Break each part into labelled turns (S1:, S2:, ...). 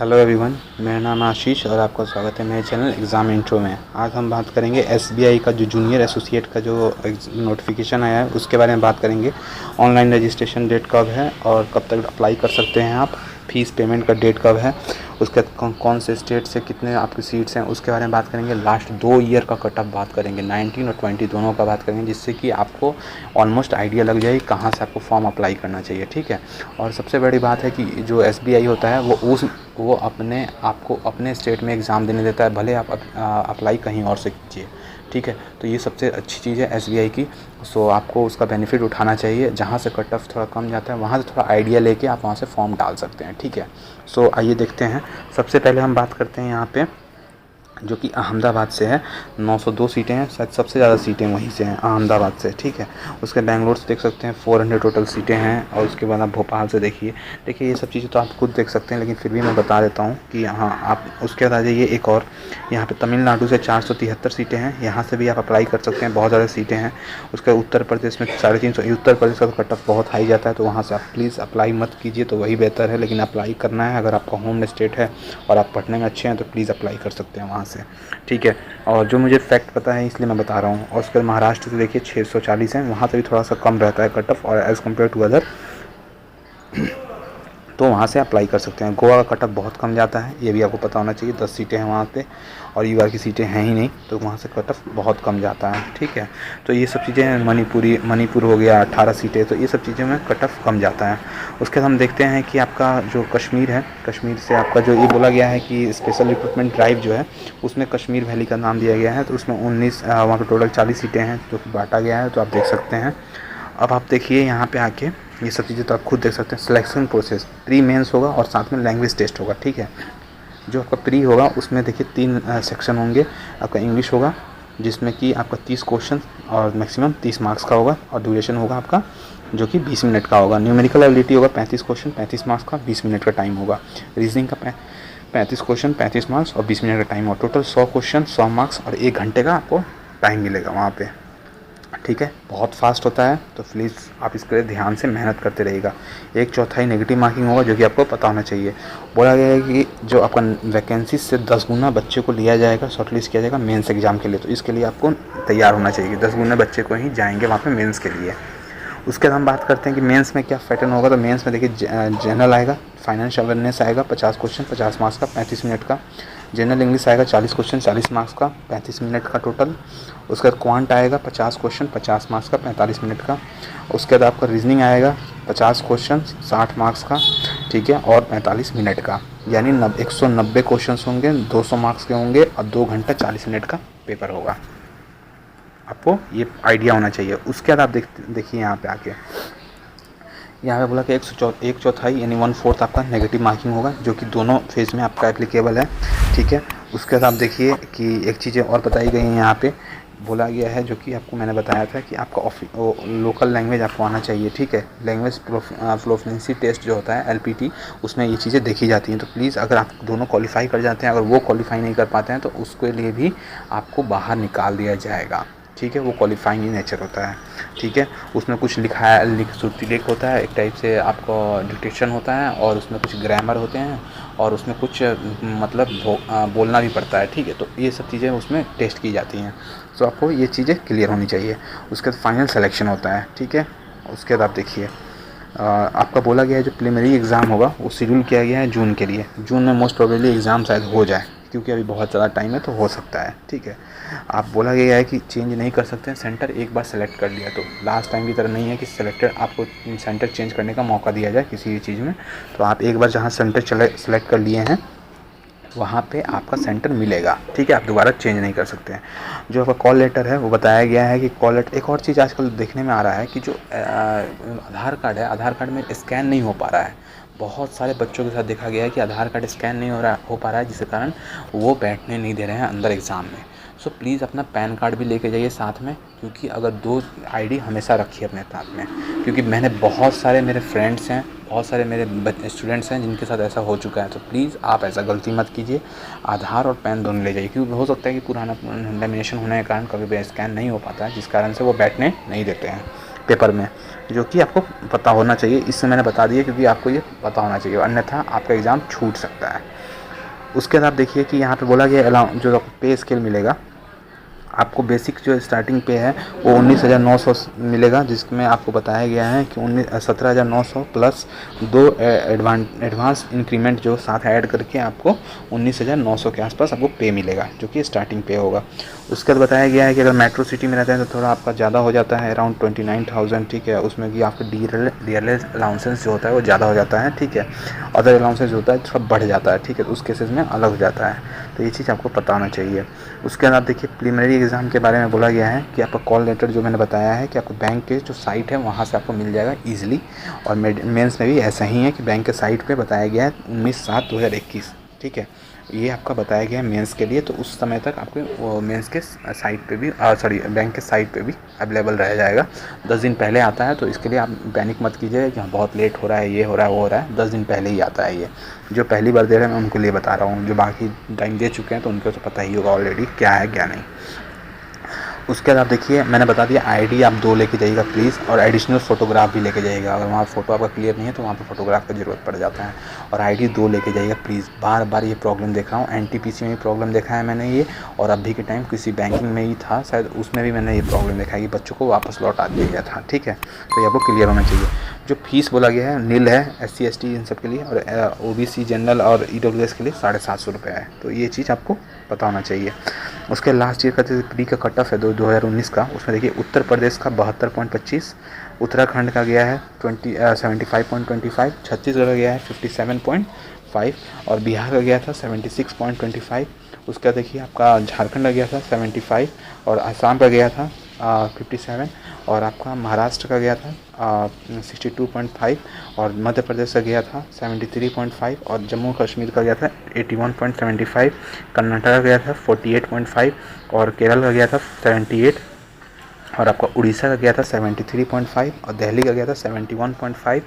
S1: Hello everyone, मेरा नाम आशीष और आपका स्वागत है मेरे चैनल एग्ज़ाम इंट्रो में। आज हम बात करेंगे एसबीआई का जो जूनियर एसोसिएट का जो नोटिफिकेशन आया है उसके बारे में बात करेंगे। ऑनलाइन रजिस्ट्रेशन डेट कब है और कब तक अप्लाई कर सकते हैं आप, फ़ीस पेमेंट का डेट कब है, उसके कौन से स्टेट से कितने आपकी सीट्स हैं उसके बारे में बात करेंगे। लास्ट 2 ईयर का कट ऑफ बात करेंगे, 19 और 20 दोनों का बात करेंगे, जिससे कि आपको ऑलमोस्ट आइडिया लग जाए कहाँ से आपको फॉर्म अप्लाई करना चाहिए। ठीक है। और सबसे बड़ी बात है कि जो एसबीआई होता है वो अपने आपको अपने स्टेट में एग्ज़ाम देने देता है, भले आप अप्लाई कहीं और से कीजिए। ठीक है। तो ये सबसे अच्छी चीज़ है एसबीआई की। सो आपको उसका बेनिफिट उठाना चाहिए। जहाँ से कट ऑफ थोड़ा कम जाता है वहाँ से थोड़ा आइडिया लेके आप वहाँ से फॉर्म डाल सकते हैं। ठीक है। सो आइए देखते हैं। सबसे पहले हम बात करते हैं यहाँ पे जो कि अहमदाबाद से है। 902 सीटें हैं, शायद सबसे ज़्यादा सीटें वहीं से हैं, अहमदाबाद से। ठीक है। उसके बेंगलोर से देख सकते हैं 400 टोटल सीटें हैं। और उसके बाद आप भोपाल से देखिए ये सब चीज़ें तो आप खुद देख सकते हैं, लेकिन फिर भी मैं बता देता हूँ कि हाँ आप उसके बाद आ जाइए एक और, यहाँ पे तमिलनाडु से 473 सीटें हैं, यहाँ से भी आप अप्लाई कर सकते हैं, बहुत ज़्यादा सीटें हैं। उसके उत्तर प्रदेश में 350, उत्तर प्रदेश का कट ऑफ बहुत हाई जाता है, तो वहाँ से आप प्लीज़ अप्लाई मत कीजिए, तो वही बेहतर है। लेकिन अप्लाई करना है, अगर आपका होम स्टेट है और आप पढ़ने में अच्छे हैं तो प्लीज़ अप्लाई कर सकते हैं वहाँ से। ठीक है। और जो मुझे फैक्ट पता है इसलिए मैं बता रहा हूँ। और उसके बाद महाराष्ट्र से देखिए 640 हैं, वहाँ से भी थोड़ा सा कम रहता है कट ऑफ, और एज़ कम्पेयर टू अदर तो वहाँ से अप्लाई कर सकते हैं। गोवा का कट ऑफ बहुत कम जाता है, ये भी आपको पता होना चाहिए, 10 सीटें हैं वहाँ पे, और यूआर की सीटें हैं ही नहीं, तो वहाँ से कट ऑफ बहुत कम जाता है। ठीक है। तो ये सब चीज़ें, मणिपुर हो गया 18 सीटें, तो ये सब चीज़ें में कट ऑफ कम जाता है। उसके बाद हम देखते हैं कि आपका जो कश्मीर है, कश्मीर से आपका जो ये बोला गया है कि स्पेशल रिक्रूटमेंट ड्राइव जो है उसमें कश्मीर वैली का नाम दिया गया है, तो उसमें 19 वहाँ पर टोटल 40 सीटें हैं जो कि बांटा गया है, तो आप देख सकते हैं। अब आप देखिए यहाँ पे आके ये सब चीज़ें तो आप खुद देख सकते हैं। सिलेक्शन प्रोसेस प्री मेंस होगा और साथ में लैंग्वेज टेस्ट होगा। ठीक है। जो आपका प्री होगा उसमें देखिए 3 सेक्शन होंगे। आपका इंग्लिश होगा जिसमें कि आपका 30 क्वेश्चन और मैक्सिमम 30 मार्क्स का होगा, और ड्यूरेशन होगा आपका जो कि 20 मिनट का होगा। न्यूमेरिकल एबिलिटी होगा 35 क्वेश्चन 35 मार्क्स का, 20 मिनट का टाइम होगा। रीजनिंग का 35 क्वेश्चन 35 मार्क्स और 20 मिनट का टाइम होगा। टोटल 100 क्वेश्चन 100 मार्क्स और 1 घंटे का आपको टाइम मिलेगा वहाँ पे। ठीक है। बहुत फास्ट होता है, तो प्लीज़ आप इसके लिए ध्यान से मेहनत करते रहिएगा। 1/4 नेगेटिव मार्किंग होगा जो कि आपको पता होना चाहिए। बोला गया है कि जो आपका वैकेंसी से 10 गुना बच्चे को लिया जाएगा, शॉर्टलिस्ट किया जाएगा मेंस एग्ज़ाम के लिए, तो इसके लिए आपको तैयार होना चाहिए। 10 गुना बच्चे को ही जाएंगे वहाँ पे मेंस के लिए। उसके बाद हम बात करते हैं कि मेंस में क्या पैटर्न होगा। तो मेंस में देखिए जनरल आएगा, फाइनेंशियल अवेयरनेस आएगा 50 क्वेश्चन 50 मार्क्स का 35 मिनट का। जनरल इंग्लिश आएगा 40 क्वेश्चन 40 मार्क्स का 35 मिनट का टोटल। उसके बाद क्वांट आएगा 50 क्वेश्चन 50 मार्क्स का 45 मिनट का। उसके बाद आपका रीजनिंग आएगा 50 क्वेश्चन 60 मार्क्स का। ठीक है। और 45 मिनट का, यानी 190 क्वेश्चन होंगे, 200 मार्क्स के होंगे, और 2 घंटा 40 मिनट का पेपर होगा। आपको ये आइडिया होना चाहिए। उसके बाद आप देखिए यहाँ पे आके यहाँ पे बोला कि 1/4 यानी 1/4 आपका नेगेटिव मार्किंग होगा, जो कि दोनों फेज में आपका एप्लीकेबल है। ठीक है। उसके बाद आप देखिए कि एक चीज़ें और बताई गई हैं यहाँ पे, बोला गया है जो कि आपको मैंने बताया था कि आपका लोकल लैंग्वेज आपको आना चाहिए। ठीक है। लैंग्वेज प्रोफिशिएंसी टेस्ट जो होता है एलपीटी, उसमें ये चीज़ें देखी जाती हैं। तो प्लीज़ अगर आप दोनों क्वालिफाई कर जाते हैं, अगर वो क्वालिफाई नहीं कर पाते हैं तो उसके लिए भी आपको बाहर निकाल दिया जाएगा। ठीक है। वो क्वालिफाइंग इन नेचर होता है। ठीक है। उसमें कुछ लिखा है, श्रुति लेख होता है, एक टाइप से आपका डिक्टेशन होता है, और उसमें कुछ ग्रामर होते हैं, और उसमें कुछ मतलब बोलना भी पड़ता है। ठीक है। तो ये सब चीज़ें उसमें टेस्ट की जाती हैं। तो आपको ये चीज़ें क्लियर होनी चाहिए। उसके बाद फाइनल सिलेक्शन होता है। ठीक है। उसके बाद आप देखिए आपका बोला गया है जो प्रीलिमिनरी एग्ज़ाम होगा वो शेड्यूल किया गया है जून के लिए। जून में मोस्ट प्रोबेबली एग्ज़ाम शायद हो जाए, क्योंकि अभी बहुत ज़्यादा टाइम है, तो हो सकता है। ठीक है। आप बोला गया है कि चेंज नहीं कर सकते हैं सेंटर, एक बार सेलेक्ट कर लिया तो लास्ट टाइम की तरह नहीं है कि आपको सेंटर चेंज करने का मौका दिया जाए किसी भी चीज़ में। तो आप एक बार जहाँ सेंटर सेलेक्ट कर लिए हैं वहाँ पे आपका सेंटर मिलेगा। ठीक है। आप दोबारा चेंज नहीं कर सकते हैं। जो आपका कॉल लेटर है वो बताया गया है कि कॉल लेटर, एक और चीज़ आजकल देखने में आ रहा है कि जो आधार कार्ड है, आधार कार्ड में स्कैन नहीं हो पा रहा है। बहुत सारे बच्चों के साथ देखा गया है कि आधार कार्ड स्कैन नहीं हो पा रहा है, जिसके कारण वो बैठने नहीं दे रहे हैं अंदर एग्ज़ाम में। सो प्लीज़ अपना पैन कार्ड भी लेके जाइए साथ में, क्योंकि अगर 2 आईडी हमेशा रखिए अपने साथ में, क्योंकि मैंने बहुत सारे मेरे फ्रेंड्स हैं, बहुत सारे मेरे स्टूडेंट्स हैं जिनके साथ ऐसा हो चुका है। तो प्लीज़ आप ऐसा गलती मत कीजिए, आधार और पैन दोनों ले जाइए, क्योंकि हो सकता है कि पुराना लेमिनेशन होने के कारण कभी भी स्कैन नहीं हो पाता है, जिस कारण से वो बैठने नहीं देते हैं पेपर में, जो कि आपको पता होना चाहिए। इससे मैंने बता दिया क्योंकि आपको ये पता होना चाहिए, अन्यथा आपका एग्ज़ाम छूट सकता है। उसके बाद आप देखिए कि यहाँ पे बोला गया अलाउ जो पे स्केल मिलेगा आपको, बेसिक जो स्टार्टिंग पे है वो 19,900 मिलेगा, जिसमें आपको बताया गया है कि 17,900 प्लस 2 एडवांस इंक्रीमेंट जो साथ ऐड करके आपको 19,900 के आसपास आपको पे मिलेगा, जो कि स्टार्टिंग पे होगा। उसके बाद बताया गया है कि अगर मेट्रो सिटी में रहते हैं तो थोड़ा आपका ज़्यादा हो जाता है, अराउंड 29,000, ठीक है। उसमें कि आपका डीएलएस अलाउंसेंस जो होता है वो ज़्यादा हो जाता है, ठीक है। अदर अलाउंसेंस जो होता है थोड़ा बढ़ जाता है, ठीक है। तो उस केसेस में अलग हो जाता है, तो ये चीज़ आपको पता होना चाहिए। उसके बाद आप देखिए प्रीलिमिनरी एग्ज़ाम के बारे में बोला गया है कि आपका कॉल लेटर जो मैंने बताया है कि आपको बैंक के जो साइट है वहाँ से आपको मिल जाएगा ईजिली, और मेंस में भी ऐसा ही है कि बैंक के साइट पे बताया गया है 19/7/2021, ठीक है। ये आपका बताया गया है मेंस के लिए, तो उस समय तक आपके वो मेंस के साइट पे भी बैंक के साइट पे भी अवेलेबल रह जाएगा। 10 दिन पहले आता है, तो इसके लिए आप पैनिक मत कीजिए कि हाँ बहुत लेट हो रहा है, ये हो रहा है, वो हो रहा है। 10 दिन पहले ही आता है ये। जो पहली बार दे रहे हैं मैं उनके लिए बता रहा हूँ, जो बाकी टाइम दे चुके हैं तो उनको तो पता ही होगा ऑलरेडी क्या है क्या नहीं। उसके बाद आप देखिए मैंने बता दिया आईडी आप 2 लेके जाइएगा प्लीज़, और एडिशनल फ़ोटोग्राफ भी लेके जाइएगा। अगर वहाँ फ़ोटो आपका क्लियर नहीं है तो वहाँ पे फ़ोटोग्राफ की ज़रूरत पड़ जाता है, और आईडी 2 लेके जाइएगा प्लीज़। बार बार ये प्रॉब्लम देख रहा हूँ, एनटीपीसी में भी प्रॉब्लम देखा है मैंने ये, और अभी के टाइम किसी बैंकिंग में ही था शायद, उसमें भी मैंने ये प्रॉब्लम देखा है कि बच्चों को वापस लौटा दिया गया था, ठीक है। तो ये आपको क्लियर होना चाहिए। जो फीस बोला गया है नील है SC ST इन सब के लिए, और OBC जनरल और EWS के लिए 750 रुपये है, तो ये चीज़ आपको पता होना चाहिए। उसके लास्ट ईयर का जो प्री का कट ऑफ है 2019 का, उसमें देखिए उत्तर प्रदेश का 72.25, उत्तराखंड का गया है 75.25, छत्तीसगढ़ का गया है 57.5, और बिहार का गया था 76.25। उसका देखिए आपका झारखंड का गया था 75, और असम का गया था 57, और आपका महाराष्ट्र का गया था 62.5, और मध्य प्रदेश का गया था 73.5, और जम्मू कश्मीर का गया था 81.75, कर्नाटक का गया था 48.5, और केरल का गया था 78, और आपका उड़ीसा का गया था 73.5, और दिल्ली का गया था 71.5,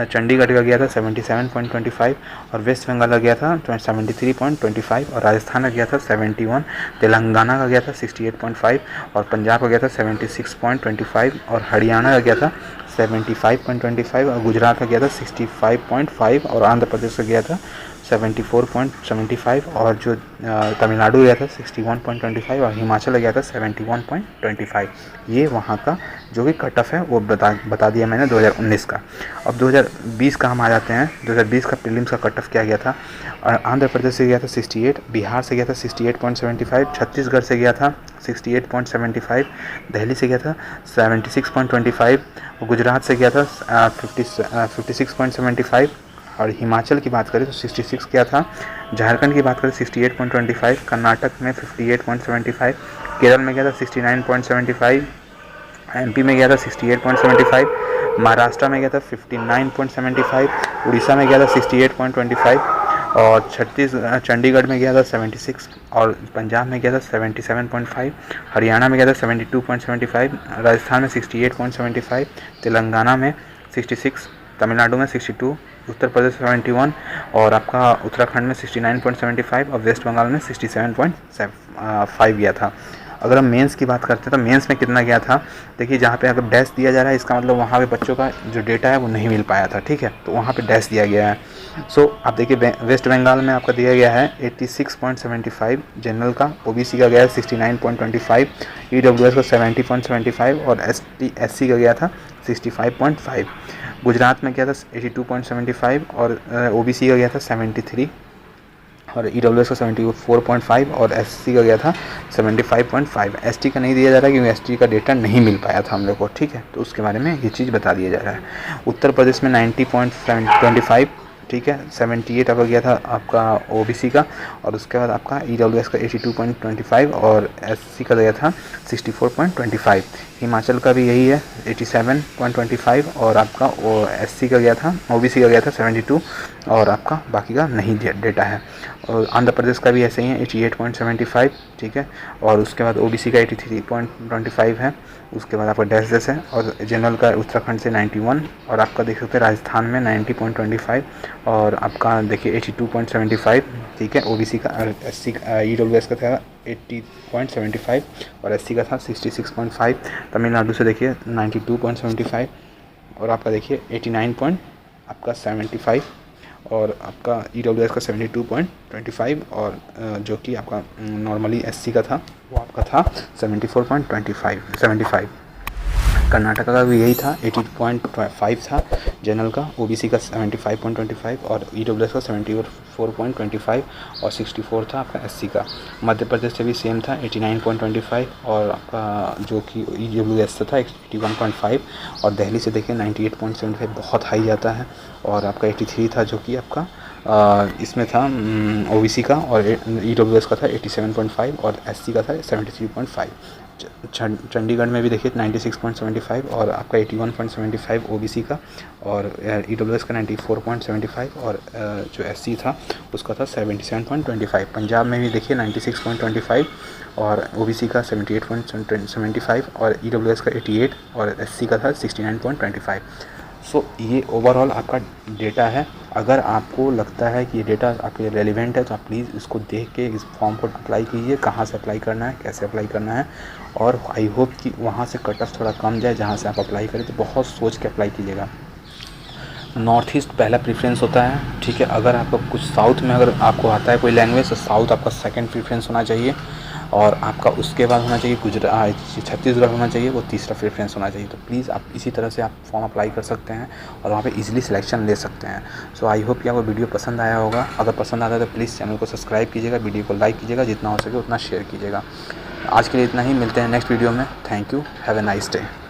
S1: चंडीगढ़ का गया था 77.25, और वेस्ट बंगाल का गया था 73.25, और राजस्थान का गया था 71, तेलंगाना का गया था 68.5, और पंजाब का गया था 76.25, और हरियाणा का गया था 75.25, और गुजरात का गया था 65.5, और आंध्र प्रदेश का गया था 74.75, और जो तमिलनाडु गया था 61.25, और हिमाचल गया था 71.25। ये वहाँ का जो भी कट ऑफ है वो बता दिया मैंने 2019 का। अब 2020 का हम आ जाते हैं। 2020 का प्रीलिम्स का कट ऑफ क्या गया था? आंध्र प्रदेश से गया था 68, बिहार से गया था 68.75, छत्तीसगढ़ से गया था 68.75, दिल्ली से गया था 76.25, गुजरात से गया था 56.75, और हिमाचल की बात करें तो 66 क्या था, झारखंड की बात करें 68.25, कर्नाटक में 58.75, केरल में गया था 69.75, MP में गया था 68.75, महाराष्ट्र में गया था 59.75, उड़ीसा में गया था 68.25, और चंडीगढ़ में गया था 76, और पंजाब में गया था 77.5, हरियाणा में गया था 72.75, राजस्थान में 68.75, तेलंगाना में 66, तमिलनाडु में 62, उत्तर प्रदेश 71, और आपका उत्तराखंड में 69.75, और वेस्ट बंगाल में 67.5 गया था। अगर हम मेंस की बात करते हैं तो मेंस में कितना गया था, देखिए जहाँ पे अगर डैश दिया जा रहा है इसका मतलब वहाँ पे बच्चों का जो डेटा है वो नहीं मिल पाया था, ठीक है, तो वहाँ पे डैश दिया गया है। सो आप देखिए वेस्ट बंगाल में आपका दिया गया है 86.75 जनरल का, OBC का गया है 69.25, EWS का 70.75, और SC का गया था 65.5। गुजरात में गया था 82.75, और OBC का गया था 73, और EWS का 74.5, और SC का गया था 75.5। ST का नहीं दिया जा रहा है क्योंकि ST का डेटा नहीं मिल पाया था हम लोग को, ठीक है, तो उसके बारे में ये चीज़ बता दिया जा रहा है। उत्तर प्रदेश में 90.25, ठीक है, 78 आपका गया था आपका OBC का, और उसके बाद आपका EWS का 82.25, और SC का गया था 64.25। हिमाचल का भी यही है 87.25, और आपका SC का गया था, OBC का गया था 72, और आपका बाकी का नहीं डेटा है। और आंध्र प्रदेश का भी ऐसे ही है 88.75, ठीक है, और उसके बाद OBC का 83.25 है, उसके बाद आपका डैश है, और जनरल का उत्तराखंड से 91, और आपका देख सकते हैं राजस्थान में 90.25, और आपका देखिए 82.75, ठीक है, OBC का SC EWS का था 80.75, और SC का था 66.5। तमिलनाडु से देखिए 92.75, और आपका देखिए 89.75, और आपका EWS का 72.25 और जो कि आपका नॉर्मली SC का था वो आपका था 74.25 कर्नाटका का भी यही था 80.5 था जनरल का, OBC का 75.25 और EWS का 74.25 और 64 था आपका SC का। मध्य प्रदेश से भी सेम था 89.25 और आपका जो कि EWS था 81.5 और दिल्ली से देखिए 98.75 बहुत हाई जाता है और आपका 83 था जो कि आपका इसमें था OBC का और EWS का था 87.5 और SC का था 73.5। चंडीगढ़ में भी देखिए 96.75 और आपका 81.75 OBC का और EWS का 94.75 और जो SC था उसका था 77.25। पंजाब में भी देखिए 96.25 और OBC का 78.75 और EWS का 88 और SC का था 69.25। सो ये ओवरऑल आपका डेटा है। अगर आपको लगता है कि ये डेटा आपके रेलिवेंट है तो आप प्लीज़ इसको देख के इस फॉर्म को अप्लाई कीजिए, कहाँ से अप्लाई करना है, कैसे अप्लाई करना है और आई होप कि वहाँ से कट ऑफ थोड़ा कम जाए जहाँ से आप अप्लाई करें, तो बहुत सोच के अप्लाई कीजिएगा। नॉर्थ ईस्ट पहला प्रेफरेंस होता है, ठीक है। अगर आपको कुछ साउथ में अगर आपको आता है कोई लैंग्वेज तो साउथ आपका सेकंड प्रेफरेंस होना चाहिए और आपका उसके बाद होना चाहिए छत्तीसगढ़ होना चाहिए, वो तीसरा प्रेफरेंस होना चाहिए। तो प्लीज़ आप इसी तरह से आप फॉर्म अप्लाई कर सकते हैं और वहाँ पे इजीली सिलेक्शन ले सकते हैं। सो आई होप कि आपको वीडियो पसंद आया होगा। अगर पसंद आता है तो प्लीज़ चैनल को सब्सक्राइब कीजिएगा, वीडियो को लाइक कीजिएगा, जितना हो सके उतना शेयर कीजिएगा। आज के लिए इतना ही, मिलते हैं नेक्स्ट वीडियो में। Thank you, have a nice day.